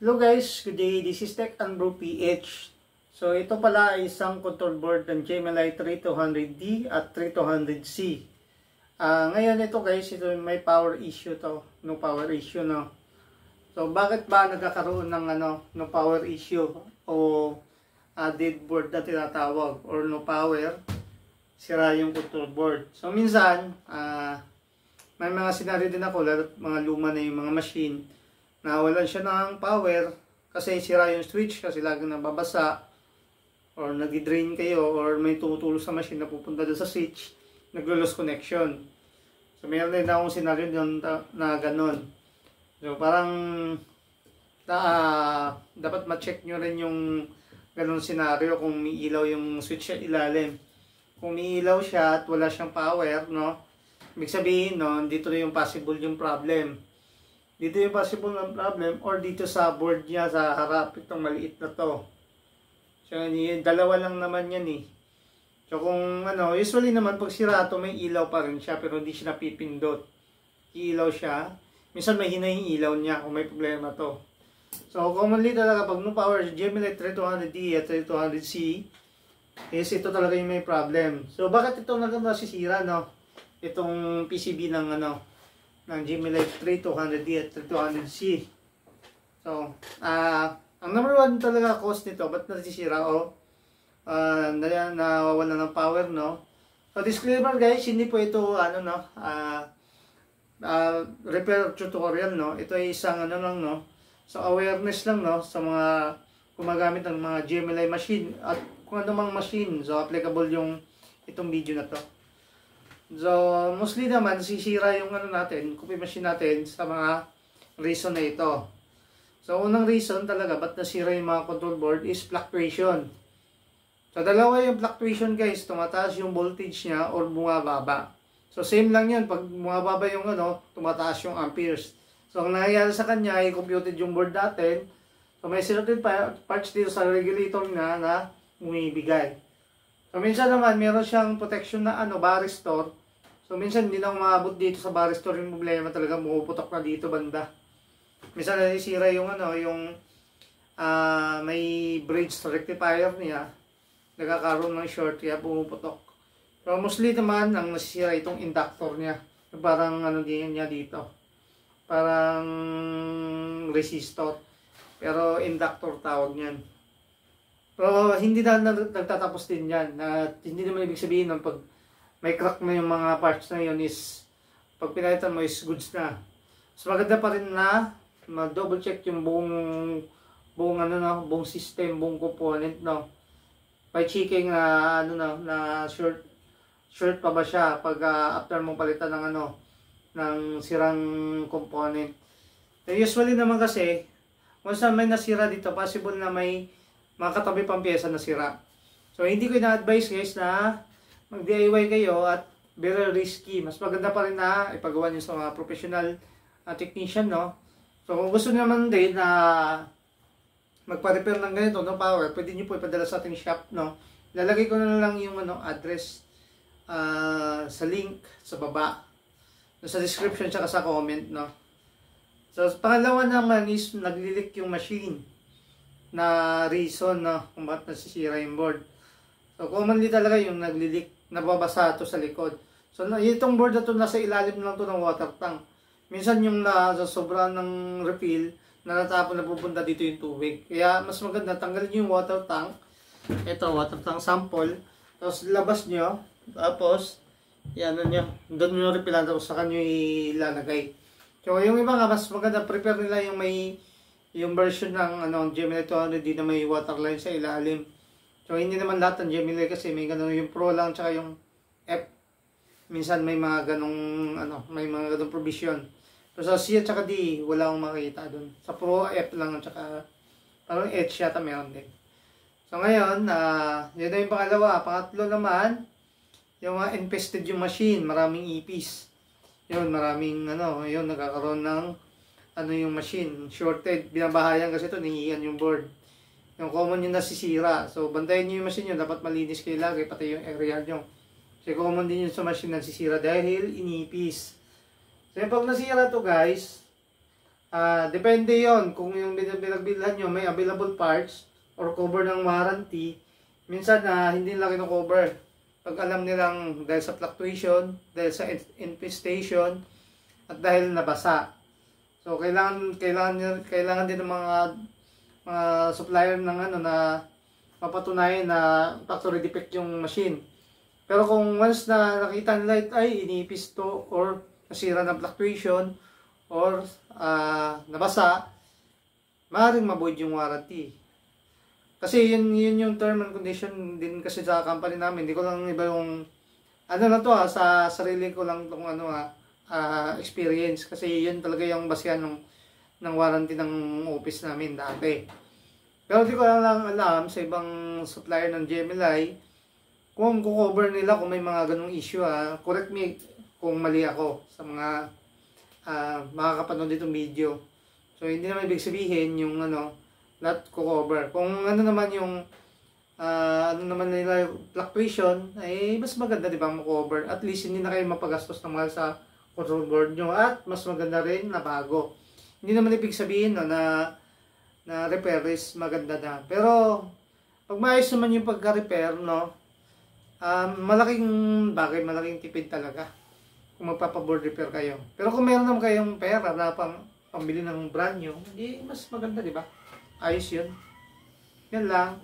Hello guys, good day. This is Tech and Bro PH. So ito pala ay isang control board ng Gemini 3200D at 3200C. Ngayon ito guys, ito may power issue to. No power issue, no. So bakit ba nagkakaroon ng no power issue o dead board na tinatawag or no power? Sira yung control board. So minsan may mga senaryo din ako, lalo mga luma na yung mga machine, nawalan siya ng power kasi sira yung switch kasi laging nababasa or nag-drain kayo or may tumutulo sa machine na pupunta doon sa switch, naglo-lose connection. So mayroon din akong scenario doon na ganun. So parang dapat ma-check nyo rin yung ganun scenario kung may ilaw yung switch sa ilalim. Kung may ilaw siya at wala siyang power, no? Ibig sabihin, no, dito na yung possible yung problem. Dito yung possible ng problem or dito sa board niya sa harap, itong maliit na to. So, dalawa lang naman yan eh. So, kung usually naman pag sira to, may ilaw pa rin siya pero hindi siya napipindot. Ilaw siya. Minsan may hina yung ilaw niya kung may problema to. So, commonly talaga pag no power, Gemini 3200D at 3200C, is ito talaga yung may problem. So, bakit ito nasisira, no? Itong PCB ng ng Gemini 3200D at 3200C. So, ang number one talaga cause nito, ba't nasisira o nawawala ng power, no? So, disclaimer guys, hindi po ito repair tutorial, no? Ito ay isang lang, no? So, awareness lang, no? Sa mga gumagamit ng mga Gemini machine at kung anumang machine. So, applicable yung itong video na to. So, mostly naman, sisira yung natin, copy machine natin sa mga reason na ito. So, unang reason talaga, ba't nasira yung mga control board is fluctuation. So, dalawa yung fluctuation guys, tumataas yung voltage niya or bumababa. So, same lang yun, pag bumababa yung tumataas yung amperes. So, ang nangyayari sa kanya ay computed yung board natin. So, may certain parts dito sa regulator na umibigay. So, minsan naman, meron siyang protection na baristor. So, minsan hindi na umabot dito sa baristor yung problema talaga, mupuputok na dito banda. Minsan nasisira yung may bridge rectifier niya, nagkakaroon ng short, kaya pumuputok. So, mostly naman, ang nasisira itong inductor niya. Parang din niya dito. Parang resistor. Pero inductor tawag niyan. Pero hindi na nagtatapos din yan. Hindi naman ibig sabihin ng pag may crack na yung mga parts na yun is pag pinalitan mo is goods na. So maganda pa rin na mag-double check yung buong system, buong component, no. By checking na short pa ba siya pag after mong palitan ng sirang component. So, usually naman kasi once may nasira dito, possible na may mga katabi pang pyesa na sira. So, hindi ko ina-advise guys na mag-DIY kayo at very risky. Mas maganda pa rin na ipagawa nyo sa mga professional technician, no? So, kung gusto naman din na magpa-repair ng ganito, no power, pwede nyo po ipadala sa ating shop, no? Lalagay ko na lang yung address sa link sa baba, sa description, tsaka sa comment, no? So, pangalawa naman is nagli-leak yung machine na reason kung bakit nasisira yung board. So, commonly talaga yung nagli-leak, nababasa ito sa likod. So, itong board na ito, nasa ilalim lang ito ng water tank. Minsan yung sobrang ng refill, na natapon na pupunta dito yung tubig. Kaya, mas maganda, tanggalin nyo yung water tank. Ito, water tank sample. Tapos, labas nyo. Tapos, yan nyo. Doon nyo refillan, tapos saka nyo ilalagay. So, yung iba nga, mas maganda, prepare nila yung version ng Gemini 200D na may waterline sa ilalim. So, hindi naman lahat ng Gemini kasi may ganun yung Pro lang tsaka yung F. Minsan may mga ganung provision. Pero sa C at tsaka D, wala akong makita doon. Sa Pro, F lang tsaka parang H yata meron din. So, ngayon, yun na yung pangalawa. Pangatlo naman, yung infested yung machine, maraming ipis. Yun, maraming yun, nagkakaroon ng yung machine, shorted, binabahayan kasi ito, nihiyan yung board. Yung common yung nasisira. So, bantayan nyo yung machine nyo, dapat malinis kayo lagi, pati yung area nyo. Kasi common din yun sa machine nasisira dahil inipis. So, yung pag nasira to guys, Depende yon kung yung pinagbilhan nyo may available parts or cover ng warranty. Minsan hindi nila kino-cover. Pag alam nilang dahil sa fluctuation, dahil sa infestation, at dahil nabasa. So kailangan din ng mga supplier ng na mapatunayan na factory defect yung machine. Pero kung once na nakita nila ay inipis to or nasira ng fluctuation or nabasa, maaaring ma-void yung warranty. Kasi yun yung term and condition din kasi sa company namin. Hindi ko lang iba yung sa sarili ko lang tong experience kasi yun talaga yung basihan ng warranty ng office namin dati. Pero di ko lang alam sa ibang supplier ng GMLI kung cover nila kung may mga ganung issue. Correct me kung mali ako sa mga makakapanood ditong video. So hindi naman ibig sabihin yung lahat cover. Kung naman yung nila fluctuation ay mas maganda di ba mo-cover. At least hindi na kayo mapagastos ng mahal sa control board nyo at mas maganda rin na bago. Hindi naman ibig sabihin na repair is maganda na. Pero pag maayos naman yung pagka-repair, malaking bagay, malaking tipid talaga kung magpapa-board repair kayo. Pero kung meron naman kayong pera na pambili ng brand new, hindi mas maganda, di ba? Ayos yun. Yan lang.